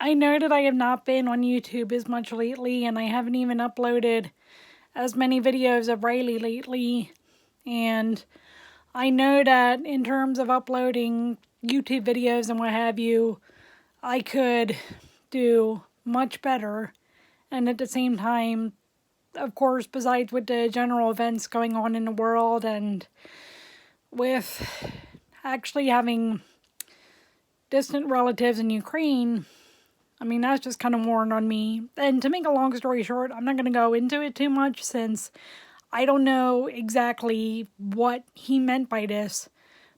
I know that I have not been on YouTube as much lately, and I haven't even uploaded as many videos of Riley lately. And I know that in terms of uploading YouTube videos and what have you, I could do much better. And at the same time, of course, besides with the general events going on in the world and with actually having distant relatives in Ukraine, I mean, that's just kind of worn on me. And to make a long story short, I'm not going to go into it too much since I don't know exactly what he meant by this.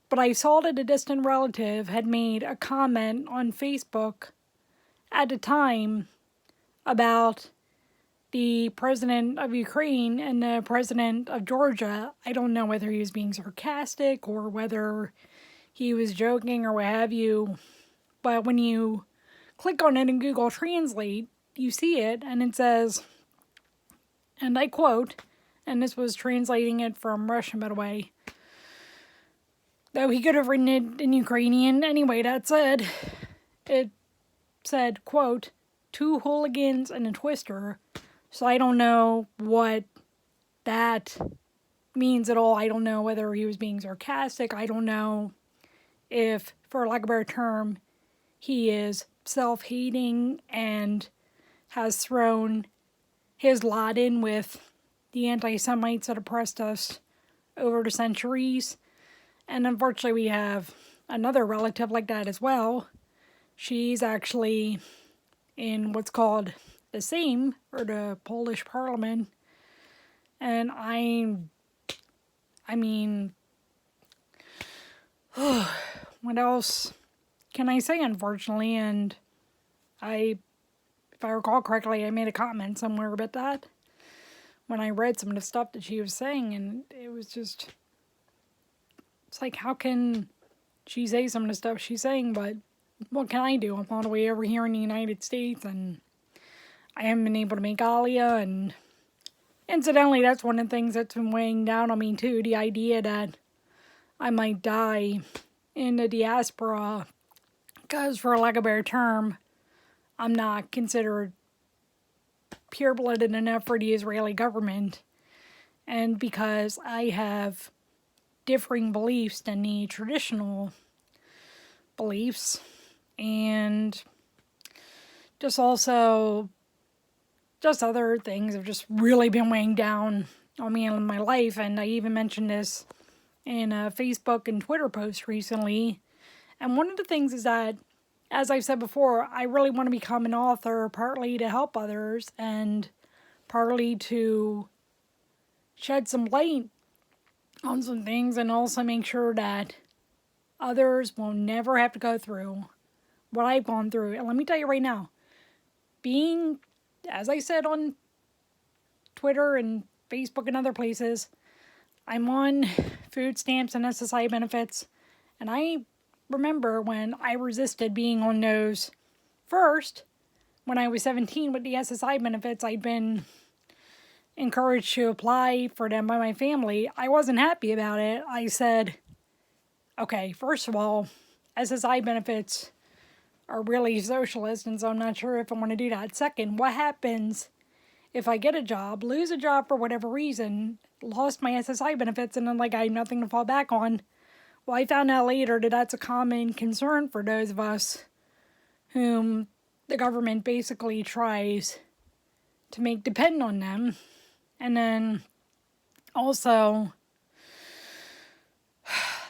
But I saw that a distant relative had made a comment on Facebook at the time about the president of Ukraine and the president of Georgia. I don't know whether he was being sarcastic or whether he was joking or what have you. But when you click on it in Google Translate, you see it and it says, and I quote, and this was translating it from Russian, by the way, though he could have written it in Ukrainian. Anyway, that said, it said, quote, two hooligans and a twister. So I don't know what that means at all. I don't know whether he was being sarcastic. I don't know if, for lack of a better term, he is self-hating and has thrown his lot in with the anti-Semites that oppressed us over the centuries. And unfortunately, we have another relative like that as well. She's actually in what's called the Sejm, or the Polish Parliament. And I mean, what else can I say, unfortunately? And if I recall correctly, I made a comment somewhere about that when I read some of the stuff that she was saying, and it was just, it's like, how can she say some of the stuff she's saying, but what can I do? I'm all the way over here in the United States, and I haven't been able to make Aliyah, and incidentally, that's one of the things that's been weighing down on me too, the idea that I might die in the diaspora, because for lack of a better term, I'm not considered pure-blooded enough for the Israeli government, and because I have differing beliefs than the traditional beliefs, and just also just other things have just really been weighing down on me in my life. And I even mentioned this in a Facebook and Twitter post recently. And one of the things is that, as I've said before, I really want to become an author, partly to help others and partly to shed some light on some things, and also make sure that others will never have to go through what I've gone through. And let me tell you right now, being, as I said on Twitter and Facebook and other places, I'm on food stamps and SSI benefits, and I remember when I resisted being on those first. When I was 17 with the SSI benefits, I'd been encouraged to apply for them by my family. I wasn't happy about it. I said, okay, first of all, SSI benefits are really socialist, and so I'm not sure if I want to do that. Second, what happens if I get a job, lose a job for whatever reason, lost my SSI benefits, and then I have nothing to fall back on? Well, I found out later that that's a common concern for those of us whom the government basically tries to make depend on them. And then also,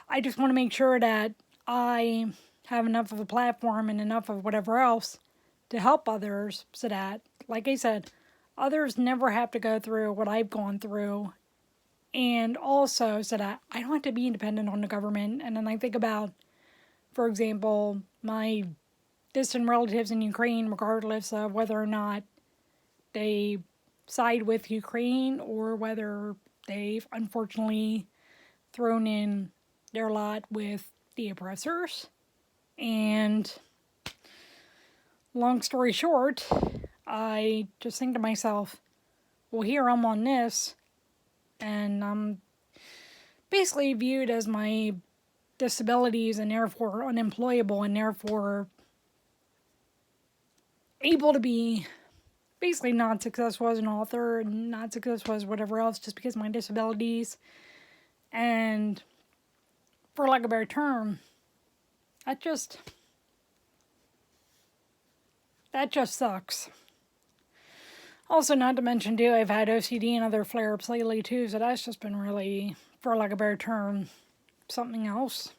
I just want to make sure that I have enough of a platform and enough of whatever else to help others so that, like I said, others never have to go through what I've gone through. And also so that I don't have to be independent on the government. And then I think about, for example, my distant relatives in Ukraine, regardless of whether or not they side with Ukraine or whether they've unfortunately thrown in their lot with the oppressors. And long story short, I just think to myself, well, here I'm on this, and I'm basically viewed as my disabilities and therefore unemployable and therefore able to be basically not successful as an author and not successful as whatever else just because of my disabilities. And for lack of a better term, that just sucks. Also, not to mention, too, I've had OCD and other flare-ups lately, too, so that's just been really, for lack of a better term, something else.